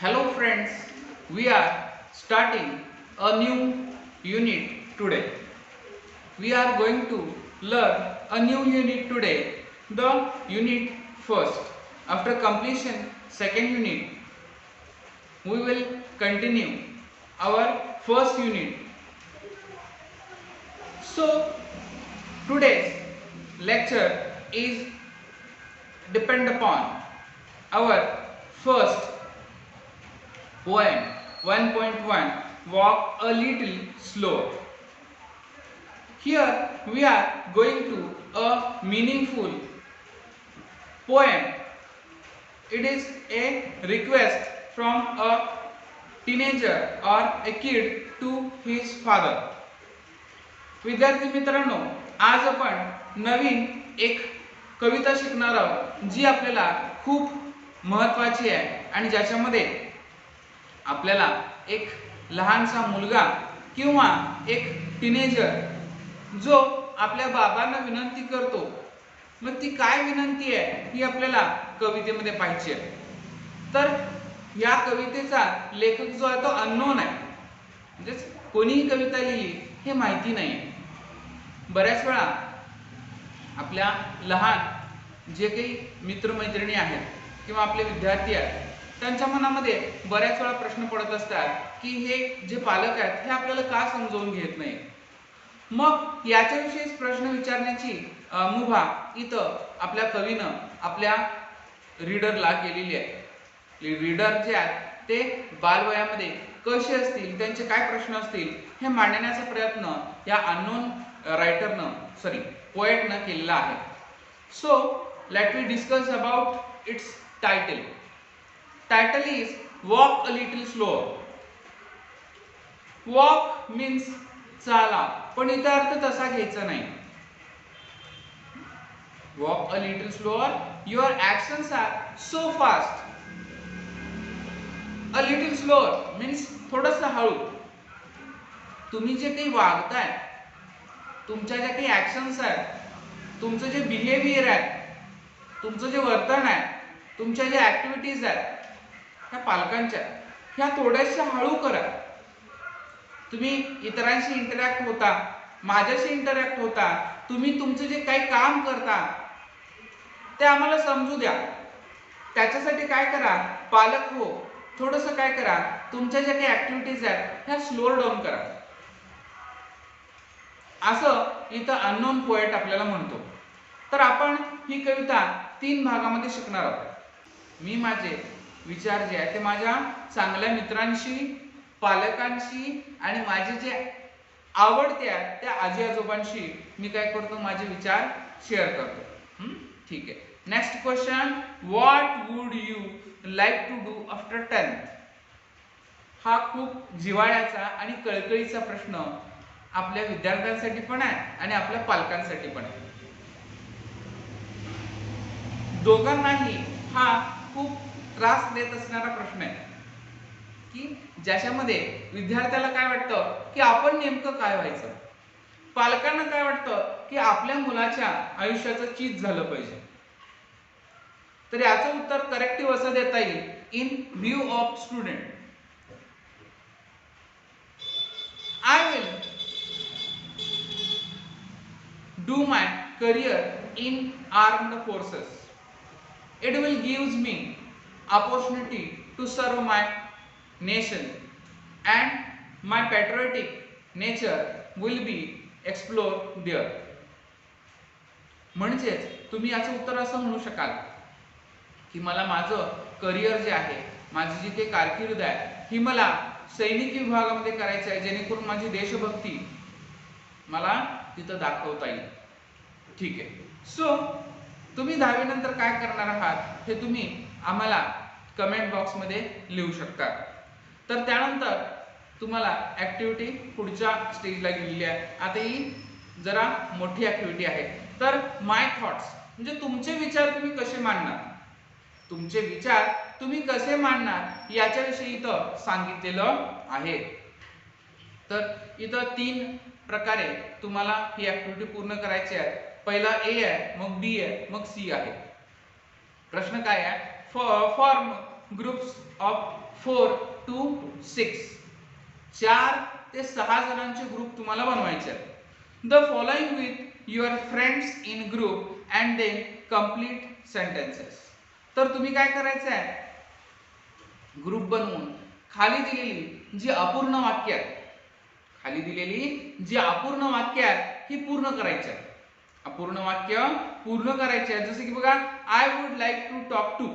Hello friends, we are starting a new unit today. We are going to learn a new unit today, the unit first. After completion second unit, we will continue our first unit. So today's lecture is depend upon our first poem 1.1, walk a little slower. Here we are going to a meaningful poem. It is a request from a teenager or a kid to his father. विद्यार्थी मित्रांनो, आज आपण नवीन एक कविता शिकणार आहोत जी आपल्याला खूप महत्त्वाची आहे आणि ज्याच्यामध्ये आपल्याला एक लहानसा मुलगा किंवा एक टीनेजर जो आपल्या बाबांना विनंती करतो, मग ती काय विनंती आहे ही आपल्याला कवितेमध्ये पाहिजे आहे. तर या कवितेचा लेखक जो आहे तो अननोन आहे, म्हणजेच कोणीही कविता लिहिली हे माहिती नाही. बऱ्याच वेळा आपल्या लहान जे काही मित्रमैत्रिणी आहेत किंवा आपले विद्यार्थी आहेत त्यांच्या मनामध्ये बऱ्याच वेळा प्रश्न पडत असतात की हे जे पालक आहेत हे आपल्याला का समजावून घेत नाही. मग याच्याविषयीच प्रश्न विचारण्याची मुभा इथं आपल्या कवीनं आपल्या रीडरला केलेली आहे. रीडर जे आहेत ते बालवयामध्ये कसे असतील, त्यांचे काय प्रश्न असतील हे मांडण्याचा प्रयत्न या अननोन पोएटनं केलेला आहे. So let me discuss about it's title. Title is walk a little slower. Walk means चाला, पण इथं अर्थ तसा घ्यायचा नाही. Walk a little slower. Your actions are so fast. A little slower means थोडंसं हळू. तुम्ही जे काही वागताय, तुमच्या ज्या काही ऍक्शन्स आहेत, तुमचं जे बिहेवियर आहे, तुमचं जे वर्तन आहे, तुमच्या ज्या ऍक्टिव्हिटीज आहेत ह्या पालकांच्या ह्या थोड्याशा हळू करा. तुम्ही इतरांशी इंटरॅक्ट होता, माझ्याशी इंटरॅक्ट होता, तुम्ही तुमचं जे काही काम करता ते आम्हाला समजू द्या. त्याच्यासाठी काय करा, पालक हो, थोडंसं काय करा, तुमच्या ज्या काही ऍक्टिव्हिटीज आहेत ह्या स्लो डाऊन करा. असं इथं अननोन पोएट आपल्याला म्हणतो. तर आपण ही कविता 3 भागामध्ये शिकणार आहोत. मी माझे विचार जे आहे ते माझ्या चांगल्या मित्रांशी, पालकांशी आणि माझे जे आवडते आहेत त्या आजी आजोबांशी मी काय करतो, माझे विचार शेअर करतो. ठीक आहे. Next question, what would you like to do after 10th? हा खूप जिव्हाळ्याचा आणि कळकळीचा प्रश्न आपल्या विद्यार्थ्यांसाठी पण आहे आणि आपल्या पालकांसाठी पण आहे. दोघांनाही हा खूप त्रास देत असणारा प्रश्न आहे की ज्याच्यामध्ये विद्यार्थ्याला काय वाटतं की आपण नेमकं काय व्हायचं, पालकांना काय वाटतं की आपल्या मुलाच्या आयुष्याचं चीज झालं पाहिजे. तर याचं उत्तर करेक्टिव्ह असं देता येईल, in view of student I will do my career in armed forces. It will gives me opportunity to serve my nation and my patriotic nature will be explored there. म्हणजेच तुम्ही याचं उत्तर असं म्हणू शकाल की मला माझं करिअर जे आहे, माझी जी काही कारकीर्द आहे ही मला सैनिकी विभागामध्ये करायचं आहे, जेणेकरून माझी देशभक्ती मला तिथं दाखवता येईल. ठीक आहे. सो तुम्ही 10वी नंतर काय करणार आहात हे तुम्ही आम्हाला कमेंट बॉक्समध्ये लिहू शकता. तर त्यानंतर तुम्हाला ऍक्टिव्हिटी पुढच्या स्टेजला गेलेली आहे. आता ही जरा मोठी ऍक्टिव्हिटी आहे. तर माय थॉट्स म्हणजे तुमचे विचार तुम्ही कसे मांडणार, तुमचे विचार तुम्ही कसे मांडणार याच्याविषयी इथं सांगितलेलं आहे. तर इथं 3 प्रकारे तुम्हाला ही ऍक्टिव्हिटी पूर्ण करायची आहे. पहिला ए आहे, मग बी आहे, मग सी आहे. प्रश्न काय आहे, फॉर्म ग्रुप्स ऑफ 4 to 6. 4 ते 6 जणांचे ग्रुप तुम्हाला बनवायचे आहेत. The following with your friends in group and then complete sentences. तर तुम्ही काय करायचं आहे, ग्रुप बनवून खाली दिलेली जी अपूर्ण वाक्य आहेत, खाली दिलेली जी अपूर्ण वाक्य आहेत ही पूर्ण करायची आहेत. अपूर्ण वाक्य पूर्ण करायचे आहेत. जसे की बघा, I would like to talk to,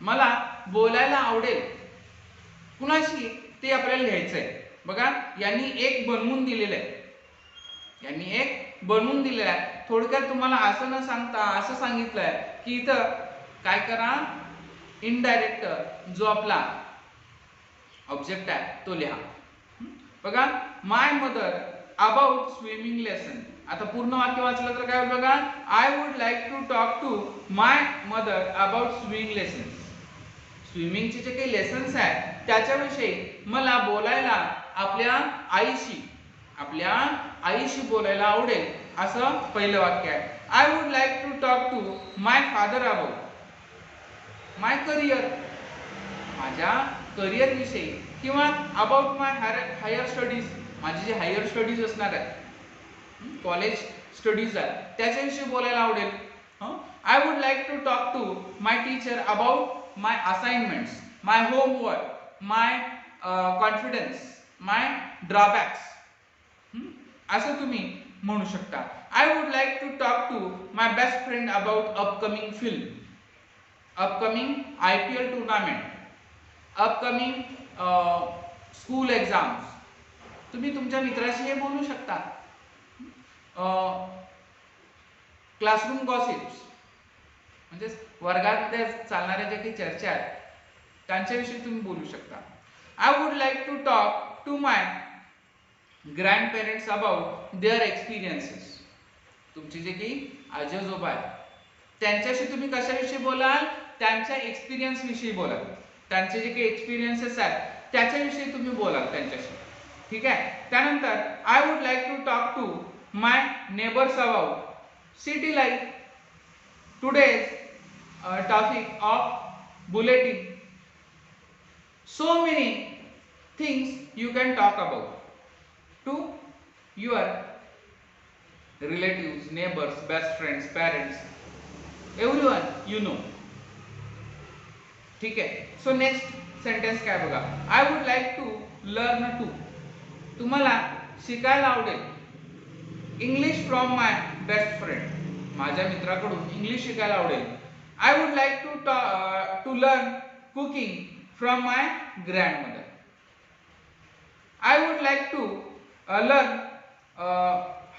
मला बोलायला आवडेल कुणाशी, ते आपल्याला लिहायचं आहे. बघा, यांनी एक बनवून दिलेलं आहे, यांनी एक बनवून दिलेलं आहे. थोडक्यात तुम्हाला असं न सांगता असं सांगितलंय की इथं काय करा, इनडायरेक्ट जो आपला ऑब्जेक्ट आहे तो लिहा. बघा, my mother about swimming lesson. आता पूर्ण वाक्य वाचलं तर काय होईल बघा, I would like to talk to my mother about swimming lessons. स्विमिंगचे जे काही लेसन्स आहेत त्याच्याविषयी मला बोलायला आपल्या आईशी बोलायला आवडेल, असं पहिलं वाक्य आहे. I would like to talk to my father about my career, माझ्या करिअर विषयी, किंवा अबाउट माय हायर स्टडीज, माझे जे हायर स्टडीज असणार आहेत, कॉलेज स्टडीज आहेत त्याच्याविषयी बोलायला आवडेल. I would like to talk to my teacher about my assignments, my homework, my confidence, my drawbacks, असं तुम्ही म्हणू शकता. I would like to talk to my best friend about upcoming film, upcoming IPL tournament, upcoming school exams. तुम्ही तुमच्या मित्राशी हे बोलू शकता. क्लासरूम गॉसिप्स म्हणजे वर्गात चालणाऱ्या ज्या काही चर्चा आहेत त्यांच्याविषयी तुम्ही बोलू शकता. I would like to talk to my grandparents about their experiences. तुमचे जे काही आजोबा आहेत त्यांच्याशी तुम्ही कशाविषयी बोलाल, त्यांच्या एक्सपिरियन्स विषयी बोलाल. त्यांचे जे काही एक्सपिरियन्सेस आहेत त्याच्याविषयी तुम्ही बोलाल त्यांच्याशी. ठीक आहे. त्यानंतर I would like to talk to my neighbours about city life. Today's topic of bulletin. So many things you can talk about to your relatives, neighbors, best friends, parents, everyone you know. ठीक आहे. So next sentence काय बघा, I would like to learn to. तुम्हाला शिकायला आवडेल English from my best friend, माझ्या मित्राकडून English शिकायला आवडेल. I would like to learn cooking from my grandmother. I would like to learn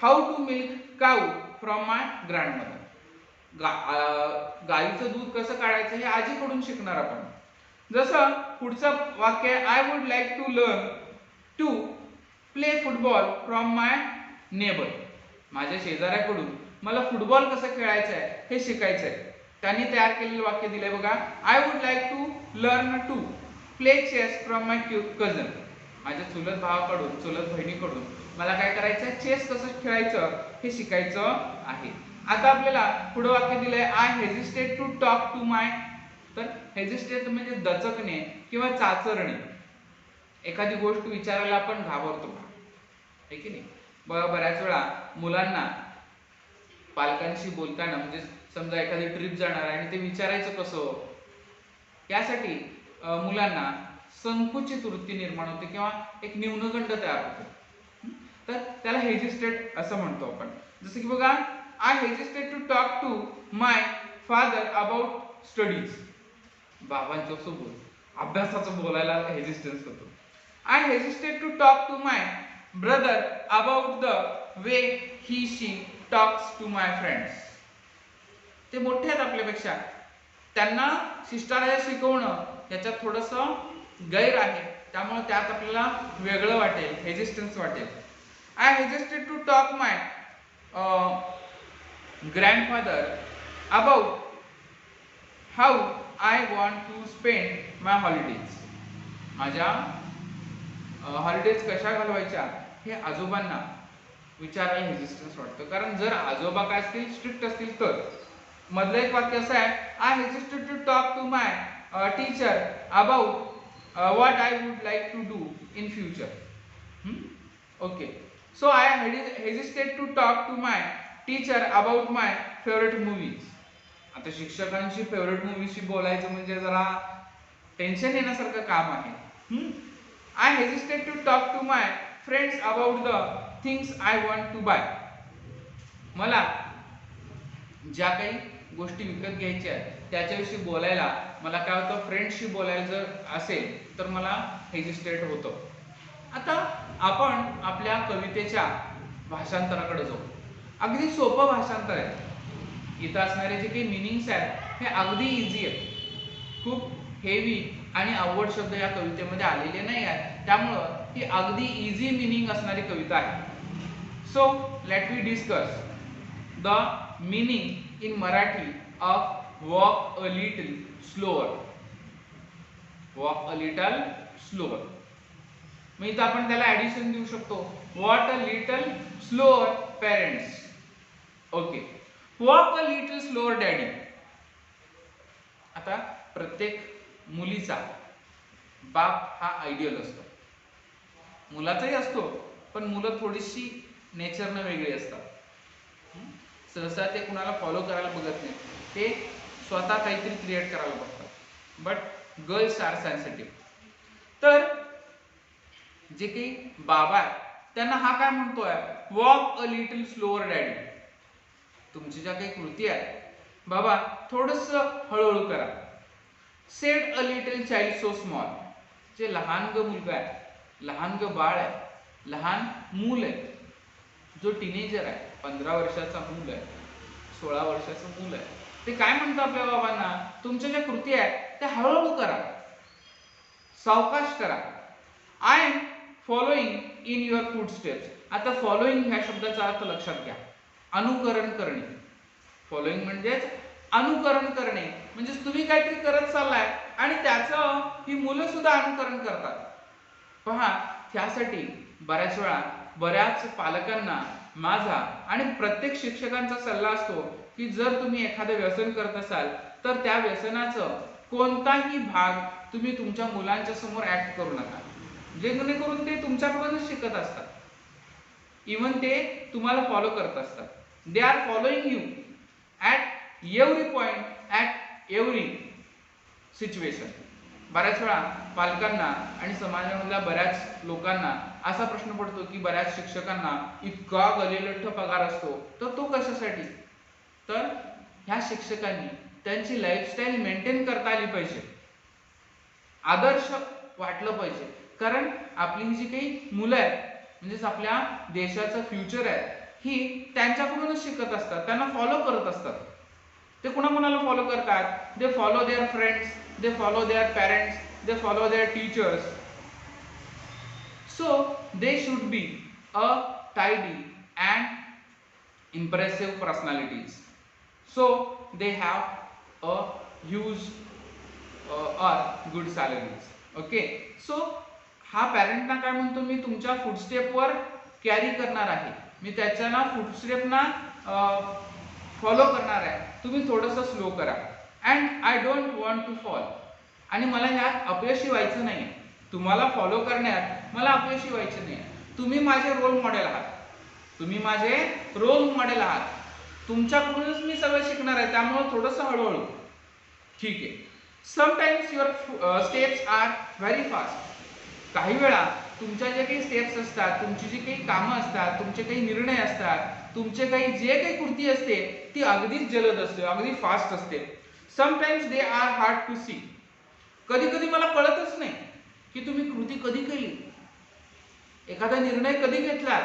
how to milk cow from my grandmother. गाईचं दूध कसं काढायचं हे आजीकडून शिकणार आपण. जसं पुढचं वाक्य, I would like to learn to play football from my neighbour. माझ्या शेजाऱ्याकडून मला फुटबॉल कसं खेळायचं आहे हे शिकायचं आहे. त्यांनी तयार केलेलं वाक्य दिलंय बघा, I would like to learn to play chess from my cousin. माझ्या चुलत भावाकडून, चुलत बहिणीकडून मला काय करायचं, चेस कसं खेळायचं हे शिकायचं आहे. आता आपल्याला पुढे वाक्य दिलंय, I hesitate to talk to माय. तर हेजिस्टेट म्हणजे दचकणे किंवा चाचरणे. एखादी गोष्ट विचारायला आपण घाबरतो, आहे की नाही. बऱ्याच वेळा मुलांना पालकांशी बोलताना, म्हणजे समजा एखादी ट्रिप जाणार आणि ते विचारायचं कसं, यासाठी मुलांना संकुचित वृत्ती निर्माण होते किंवा एक न्यूनगंड तयार होते. तर त्याला हेजिस्टेट असं म्हणतो आपण. जसं की बघा, I hesitate to talk to my father about studies. बाबांच्या सोबत अभ्यासाचं बोलायला हेजिस्टन्स होतो. I hesitate to talk to my brother about the way he she talks to my friends. ते मोठे आहेत आपल्यापेक्षा, त्यांना शिष्टाचार शिकवणं याच्यात थोडंसं गैर आहे, त्यामुळे त्यात आपल्याला वेगळं वाटेल, हेजिस्टन्स वाटेल. I hesitate to talk my grandfather about how I want to spend my holidays. माझ्या हॉलिडेज कशा घालवायच्या हे आजोबांना विचारायला हेजिस्टन्स वाटतं. कारण जर आजोबा काय असतील, स्ट्रिक्ट असतील तर. मधलं एक वाक्य असं आहे, I hesitate to talk to my teacher about what I would like to do in future. Okay, so I hesitate to talk to my teacher about my favorite movies. आता शिक्षकांशी फेवरेट मूवीशी बोलायचं म्हणजे जरा टेन्शन येण्यासारखं काम आहे. I hesitate to talk to my friends about the things I want to buy. मला ज्या काही गोष्टी विकत घ्यायच्या आहेत त्याच्याविषयी बोलायला मला काय होतं, फ्रेंड्सशी बोलायला जर असेल तर मला हेजिस्टेट होतं. आता आपण आपल्या कवितेच्या भाषांतराकडे जाऊ. अगदी सोपं भाषांतर आहे. इथं असणारे जे काही मिनिंग्स आहेत हे अगदी इझी आहेत. खूप हेवी आणि अवघड शब्द या कवितेमध्ये आलेले नाही आहेत, त्यामुळं ही अगदी इझी मिनिंग असणारी कविता आहे. So let we discuss the meaning in Marathi of walk a little slower. Walk a little slower. मग इथं आपण त्याला ऍडिशन देऊ शकतो, what a little slower parents. Okay, walk a little slower daddy. आता प्रत्येक मुलीचा बाप हा आयडियल असतो, मुलाचाही असतो, पण मुलं थोडीशी नेचरनं वेगळी असतात. सहसा ते कुणाला फॉलो करायला बघत नाही, ते स्वतः काहीतरी क्रिएट करायला बघतात. But girls are sensitive. तर जे काही बाबा आहे त्यांना हा काय म्हणतोय, walk a little slower daddy. तुमची ज्या काही कृती आहे बाबा थोडस हळूहळू करा. Said a little child so small. जे लहान ग मुलगा आहे, लहान ग बाळ आहे, लहान मूल आहे, जो टीनेजर आहे, 15 वर्षाचा मूल आहे, 16 वर्षाचं मूल आहे, ते काय म्हणतं आपल्या बाबांना, तुमच्या ज्या कृती आहेत त्या हळूहळू करा, सावकाश करा. I am following in your footsteps. आता फॉलोइंग ह्या शब्दाचा अर्थ लक्षात घ्या, अनुकरण करणे. फॉलोइंग म्हणजेच अनुकरण करणे, म्हणजे तुम्ही काहीतरी करत चाललाय आणि त्याचं ही मुलं सुद्धा अनुकरण करतात. पहा, त्यासाठी बऱ्याच वेळा बऱ्याच पालकांना माझा आणि प्रत्येक शिक्षकांचा सल्ला असतो की जर तुम्ही एखादं व्यसन करत असाल तर त्या व्यसनाचं कोणताही भाग तुम्ही तुमच्या मुलांच्या समोर ऍक्ट करू नका, जेणेकरून ते तुमच्याकडूनच शिकत असतात. इव्हन ते तुम्हाला फॉलो करत असतात. They are following you at every point, at every situation. बऱ्याच वेळा पालकांना आणि समाजामधल्या बऱ्याच लोकांना असा प्रश्न पडतो की बऱ्याच शिक्षकांना इतका गलिलठ्ठ पगार असतो, तर तो कशासाठी? तर ह्या शिक्षकांनी त्यांची लाईफस्टाईल मेंटेन करता आली पाहिजे, आदर्श वाटलं पाहिजे. कारण आपली ही जी काही मुलं आहेत, म्हणजेच आपल्या देशाचं फ्युचर आहे, ही त्यांच्याकडूनच शिकत असतात, त्यांना फॉलो करत असतात. ते कुणाकुणाला फॉलो करतात? They follow their friends, they follow their parents, they follow their teachers. So they should be a tidy and impressive personalities. So they have a huge or good salaries. Okay, so हा पॅरेंटना काय म्हणतो, मी तुमच्या फुटस्टेपवर carry करणार आहे, मी त्याच्याना फुटस्टेपना follow करणार आहे, तुम्ही थोडंसं स्लो करा. And I don't want to fall. आणि मला ह्यात अपयशी व्हायचं नाही, तुम्हाला फॉलो करण्यात मला अपयशी व्हायचं नाही. तुम्ही माझे रोल मॉडेल आहात, तुम्ही माझे रोल मॉडेल आहात, तुमच्याकडूनच मी सगळं शिकणार आहे, त्यामुळे थोडंसं हळूहळू. ठीक आहे. Sometimes your steps are very fast. काही वेळा तुमच्या जे काही स्टेप्स असतात, तुमची जी काही कामं असतात, तुमचे काही निर्णय असतात, तुमचे काही जे काही कृती असते ती अगदीच जलद असते, अगदी फास्ट असते. Sometimes they are hard to see. कधी कधी मला कळतच नाही की तुम्ही कृती कधी केली, एखादा निर्णय कधी घेतला,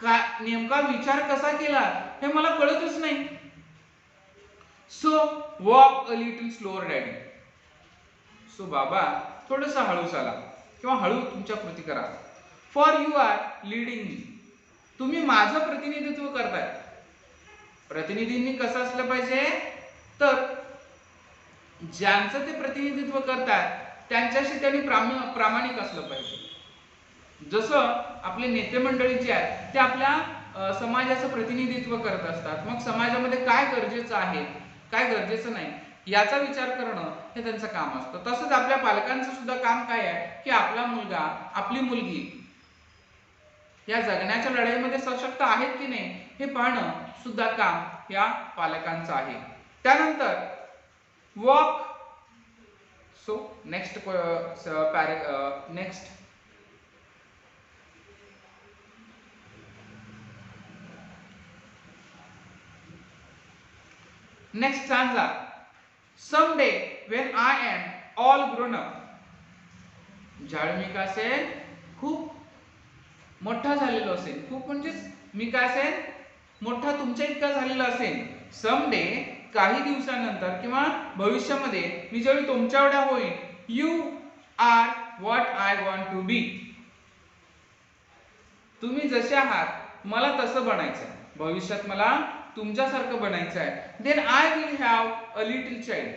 का नेमका विचार कसा केला हे मला कळतच नाही. So walk a little slower daddy. So बाबा थोडंसं हळू चाला किंवा हळू तुमच्या कृती करा. फॉर यू आर लीडिंग मी. तुम्ही माझं प्रतिनिधित्व करताय. प्रतिनिधींनी कसं असलं पाहिजे, तर ज्यांचं ते प्रतिनिधित्व करतात त्यांच्याशी त्यांनी प्रामाणिक असलं पाहिजे. जसं आपले नेते मंडळी जे आहेत ते आपल्या समाजाचं प्रतिनिधित्व करत असतात, मग समाजामध्ये काय गरजेचं आहे काय गरजेचं नाही याचा विचार करणं हे त्यांचं काम असतं. तसंच आपल्या पालकांचं सुद्धा काम काय आहे की आपला मुलगा आपली मुलगी या जगण्याच्या लढाईमध्ये सशक्त आहेत की नाही हे पाहणं सुद्धा काम या पालकांचं आहे. त्यानंतर walk. So next next stanza. Someday when I am all grown up. ज्यावेळी मी काय असेल खूप मोठा झालेलो असेल, खूप म्हणजे मी काय असेल मोठा तुमच्या इतका झालेला असेल. समडे काही दिवसानंतर किंवा भविष्यामध्ये मी ज्यावेळी तुमच्या एवढा होईन. You are what I want to be. तुम्ही जसे आहात मला तसं बनायचं आहे. भविष्यात मला तुमच्यासारखं बनायचं आहे. Then I will have a little child.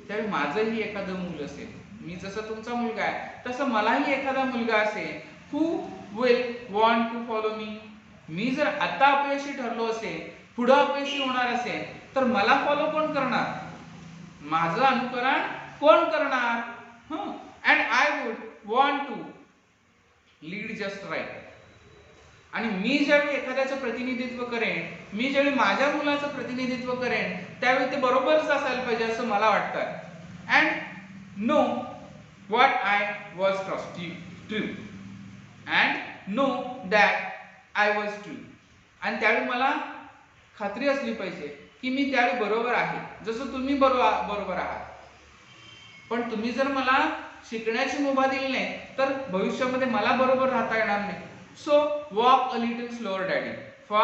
त्यावेळी माझंही एखादं मूल असेल. मी जसं तुमचा मुलगा आहे तसं मलाही एखादा मुलगा असेल. Who will want to follow me. मी जर आता अपयशी ठरलो असेल, पुढे अपयशी होणार असेल तर मला फॉलो कोण करणार, माझं अनुकरण कोण करणार. And I would want to lead just right. आणि मी ज्यावेळी एखाद्याचं प्रतिनिधित्व करेन, मी ज्यावेळी माझ्या मुलाचं प्रतिनिधित्व करेन त्यावेळी ते बरोबरच असायला पाहिजे असं मला वाटतं. And know what I was true and know that I was true. आणि त्यावेळी मला खात्री असली पाहिजे की मी त्यावेळी बरोबर आहे, जसं तुम्ही बरोबर आहात. पण तुम्ही जर मला शिकण्याची मुभा दिली नाही तर भविष्यामध्ये मला बरोबर राहता येणार नाही. So walk a little slower daddy, for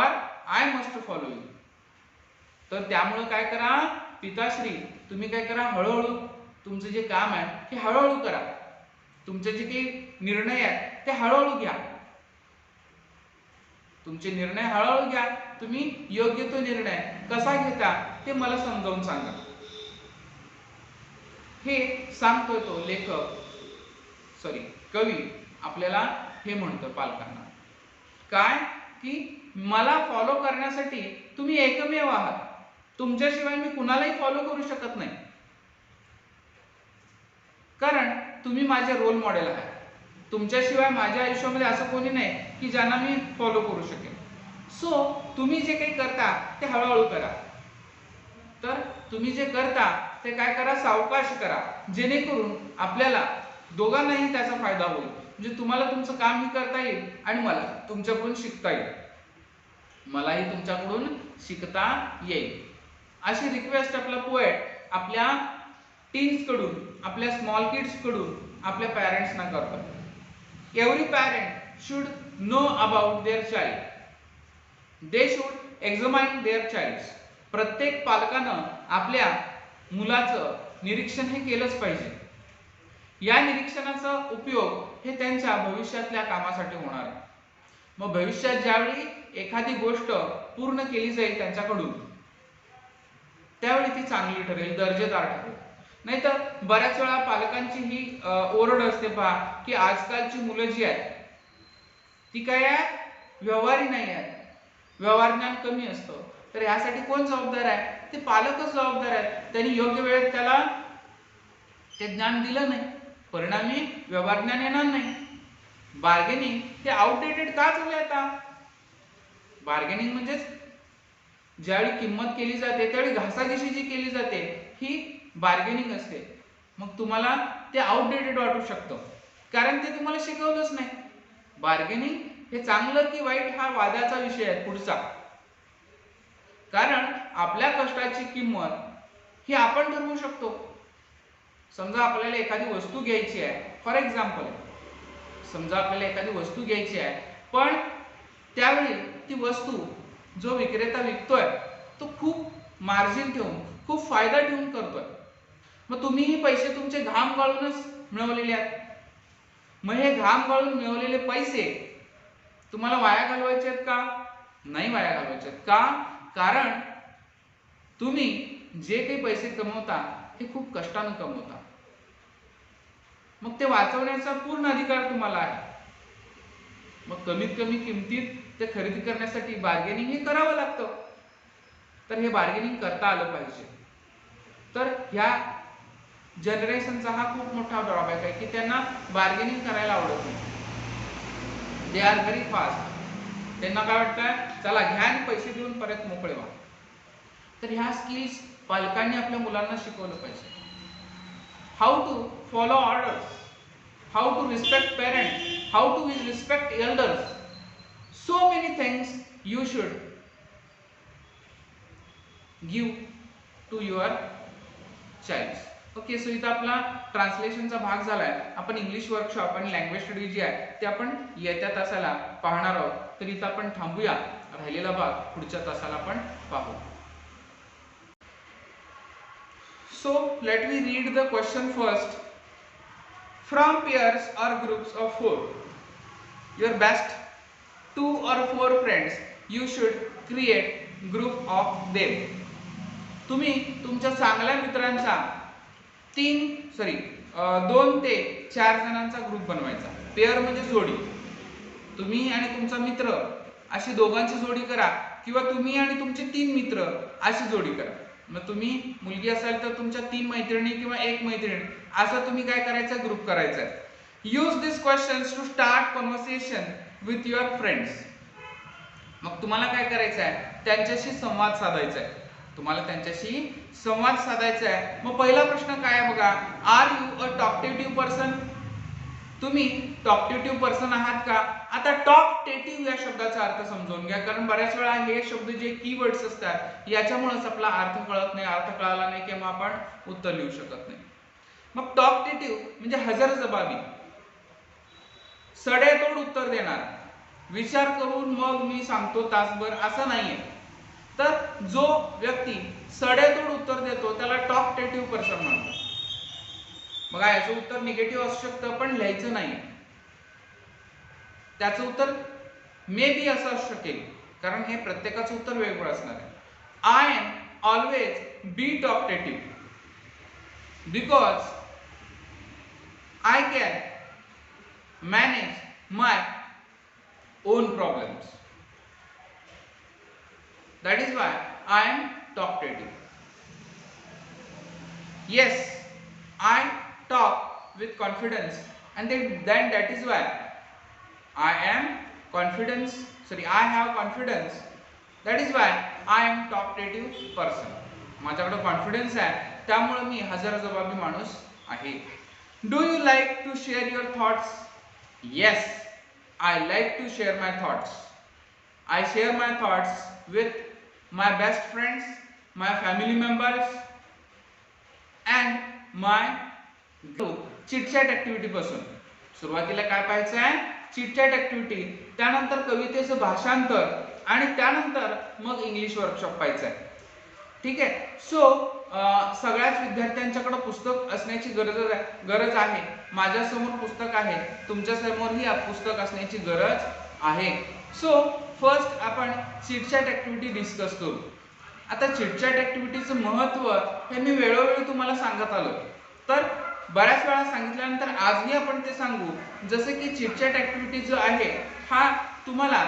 I must follow you. तर त्यामुळे काय करा पिताश्री, तुम्ही काय करा हळूहळू तुमचं जे काम आहे हे हळूहळू करा. तुमचे जे काही निर्णय आहेत ते हळूहळू घ्या. तुमचे निर्णय हळूहळू घ्या. तुम्ही योग्य तो निर्णय कसा घेता ते मला समजावून सांगा. हे सांगतोय तो कवी आपल्याला हे म्हणतो पालकांना काय की मला फॉलो करण्यासाठी तुम्ही एकमेव आहात. तुमच्याशिवाय मी कुणालाही फॉलो करू शकत नाही, कारण तुम्ही माझे रोल मॉडेल आहात. तुमच्याशिवाय माझ्या आयुष्यामध्ये असं कोणी नाही की ज्यांना मी फॉलो करू शकेन. सो तुम्ही जे काही करता ते हळूहळू करा. तर तुम्ही जे करता ते काय करा सावकाश करा, जेणेकरून आपल्याला दोघांनाही त्याचा फायदा होईल. म्हणजे तुम्हाला तुमचं कामही करता येईल आणि मला तुमच्याकडून शिकता येईल, मलाही तुमच्याकडून शिकता येईल. अशी रिक्वेस्ट आपला पोएट आपल्या टीन्स कडून, आपल्या स्मॉल किड्स कडून आपल्या पॅरेंट्सना करतो. Every parent should know about their child. They should examine their child. प्रत्येक पालकानं आपल्या मुलाचं निरीक्षण हे केलंच पाहिजे. या निरीक्षणाचा उपयोग हे त्यांच्या भविष्यातल्या कामासाठी होणार आहे. मग भविष्यात ज्यावेळी एखादी गोष्ट पूर्ण केली जाईल त्यांच्याकडून त्यावेळी ती चांगली ठरेल, दर्जेदार ठरेल. नाहीतर बऱ्याच वेळा पालकांची ही ओरड असते पहा की आजकालची मुलं जी आहेत ती काय आहे व्यवहारी नाही आहेत, व्यवहार ज्ञान कमी असतं. तर यासाठी कोण जबाबदार आहे, ते पालकच जबाबदार आहेत. त्यांनी योग्य वेळेत त्याला ते ज्ञान दिलं नाही, परिणामी व्यवहार ज्ञान येणार नाही. बार्गेनिंग हे आउटडेटेड का झाले आता. बार्गेनिंग म्हणजेच ज्यावेळी किंमत केली जाते त्यावेळी घासाघिशी जी केली जाते ही बार्गेनिंग असते. मग तुम्हाला ते आउटडेटेड वाटू शकतं कारण ते तुम्हाला शिकवलंच नाही. बार्गेनिंग हे चांगलं की वाईट हा वादाचा विषय आहे पुढचा. कारण आपल्या कष्टाची किंमत ही आपण ठरवू शकतो. समजा आपल्याला एखादी वस्तू घ्यायची आहे, फॉर एक्झाम्पल समजा आपल्याला एखादी वस्तू घ्यायची आहे, पण त्यावेळी ती वस्तू जो विक्रेता विकतोय तो खूप मार्जिन ठेवून, खूप फायदा ठेवून करतोय. मग तुम्हीही पैसे तुमचे घाम गाळूनच मिळवलेले आहेत. मग हे घाम गाळून मिळवलेले पैसे तुम्हाला वाया घालवायचे आहेत का, नाही वाया घालवायचे आहेत. का, कारण तुम्ही जे काही पैसे कमवता ते खूप कष्टानं कमवता. मग ते वाचवण्याचा पूर्ण अधिकार तुम्हाला आहे. मग कमीत कमी किमतीत ते खरेदी करण्यासाठी बार्गेनिंग हे करावं लागतं. तर हे बार्गेनिंग करता आलं पाहिजे. तर ह्या जनरेशनचा हा खूप मोठा ड्रॉबॅक आहे की त्यांना बार्गेनिंग करायला आवडत नाही. They are very fast. त्यांना काय वाटतं, चला घ्या आणि पैसे देऊन परत मोकळे व्हा. तर ह्या स्किल्स पालकांनी आपल्या मुलांना शिकवलं पाहिजे. How to follow orders, how to respect parents, how to respect elders. So many things you should give to your child. Okay, so इथं आपला ट्रान्सलेशनचा भाग झालाय. आपण इंग्लिश वर्कशॉप आणि लँग्वेज स्टडी जी आहे ते आपण येत्या तासाला पाहणार आहोत. तर इथं आपण थांबूया, राहिलेला भाग पुढच्या तासाला आपण पाहू. So let me read the question first. From pairs or groups of 4, your best 2 or 4 friends, you should create group of them. तुम्ही तुमच्या चांगल्या मित्रांचा 2 ते 4 जणांचा ग्रुप बनवायचा. पेअर म्हणजे जोडी. तुम्ही आणि तुमचा मित्र अशी दोघांची जोडी करा, किंवा तुम्ही आणि तुमचे 3 मित्र अशी जोडी करा. मग तुम्ही मुलगी असाल तर तुमच्या 3 मैत्रिणी किंवा 1 मैत्रीण असं तुम्ही काय करायचं, ग्रुप करायचा. Use this questions to start conversation with your friends. मग तुम्हाला काय करायचं आहे, त्यांच्याशी संवाद साधायचा आहे. मग पहिला प्रश्न काय आहे बघा, आर यू अ टॉकटेटिव्ह पर्सन. तुम्ही टॉकटेटिव्ह पर्सन आहात का? आता टॉकटेटिव्ह या शब्दाचा अर्थ समजून घ्या, कारण बऱ्याच वेळा हे शब्द जे कीवर्ड्स असतात याच्यामुळेच आपला अर्थ कळत नाही, अर्थ कळाला नाही किंवा आपण उत्तर लिहू शकत नाही. मग टॉकटेटिव्ह म्हणजे हजरजबाबी, सडेतोड उत्तर देणार, विचार करून मग मी सांगतो तासभर असं नाहीये. तर जो व्यक्ती सडेतोड उत्तर देतो त्याला टॉकटेटिव्ह पर्सन म्हणतात. बघा, याचं उत्तर निगेटिव्ह असू शकतं पण लिहायचं नाही. त्याचं उत्तर मे बी असं असू शकेल, कारण हे प्रत्येकाचं उत्तर वेगवेगळं असणार आहे. I am always be talkative because I can manage my own problems. That is why I am talkative. Yes, I talk with confidence, and then that is why I am confidence. I have confidence. That is why I am talkative person. माझ्याकडे confidence आहे, त्यामुळे मी हजरजबाबी माणूस आहे. Do you like to share your thoughts? Yes, I like to share my thoughts. I share my thoughts with my best friends, my family members and my group. Chitchat activity पासून सुरुवातीला काय पाहायचं आहे, chitchat activity, त्यानंतर कवितेचं भाषांतर आणि त्यानंतर मग इंग्लिश वर्कशॉप पाहायचं आहे. ठीक आहे. सो सगळ्याच विद्यार्थ्यांच्याकडे पुस्तक असण्याची गरज आहे. माझ्या समोर पुस्तक आहे, तुमच्या समोरही पुस्तक असण्याची गरज आहे. सो फर्स्ट आपण चिटचॅट ऍक्टिव्हिटी डिस्कस करू. आता चिटचॅट ऍक्टिव्हिटीचं महत्त्व हे मी वेळोवेळी तुम्हाला सांगत आलो, तर बऱ्याच वेळा सांगितल्यानंतर आजही आपण ते सांगू. जसे की चिटचॅट ऍक्टिव्हिटी जो आहे हा तुम्हाला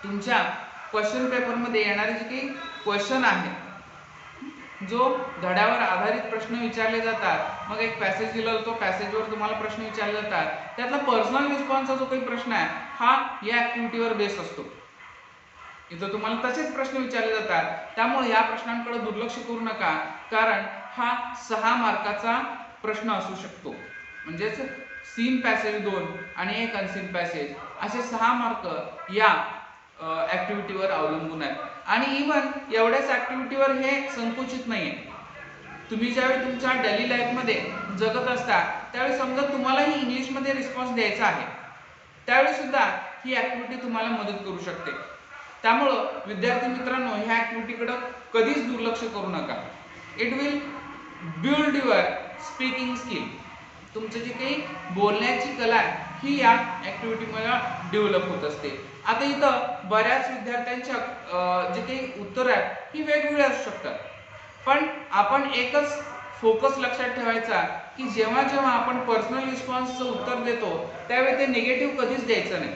तुमच्या क्वेश्चन पेपरमध्ये येणारे जे काही क्वेश्चन आहे, जो धड्यावर आधारित प्रश्न विचारले जातात, मग एक पॅसेज दिला जातो, पॅसेजवर तुम्हाला प्रश्न विचारले जातात, त्यातला पर्सनल रिस्पॉन्सचा जो काही प्रश्न आहे हा या ऍक्टिव्हिटीवर बेस असतो. इथं तुम्हाला तसेच प्रश्न विचारले जातात, त्यामुळे या प्रश्नांकडे दुर्लक्ष करू नका, कारण हा 6 मार्काचा प्रश्न असू शकतो. म्हणजेच सीन पॅसेज 2 आणि एक अनसीन पॅसेज असे 6 मार्क या ऍक्टिव्हिटीवर अवलंबून आहेत. आणि इव्हन एवढ्याच ऍक्टिव्हिटीवर हे संकुचित नाहीये. तुम्ही ज्यावेळी तुमच्या डेली लाईफमध्ये जगत असता त्यावेळी समजा तुम्हालाही इंग्लिशमध्ये रिस्पॉन्स द्यायचा आहे, त्यावेळी सुद्धा ही ऍक्टिव्हिटी तुम्हाला मदत करू शकते. त्यामुळं विद्यार्थी मित्रांनो, ह्या ऍक्टिव्हिटीकडे कधीच दुर्लक्ष करू नका. It will build your speaking skill. तुमचं जे काही बोलण्याची कला आहे ही या ऍक्टिव्हिटीमध्ये डेव्हलप होत असते. आता इथं बऱ्याच विद्यार्थ्यांच्या जे काही उत्तर आहेत ही वेगवेगळी असू शकतात, पण आपण एकच फोकस लक्षात ठेवायचा की जेव्हा जेव्हा आपण पर्सनल रिस्पॉन्सचं उत्तर देतो त्यावेळी ते निगेटिव्ह कधीच द्यायचं नाही.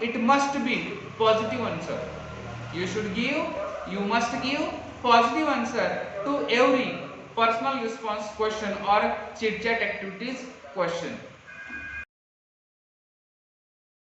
It must be positive answer. You must give positive answer to every personal response question or chit chat activities question.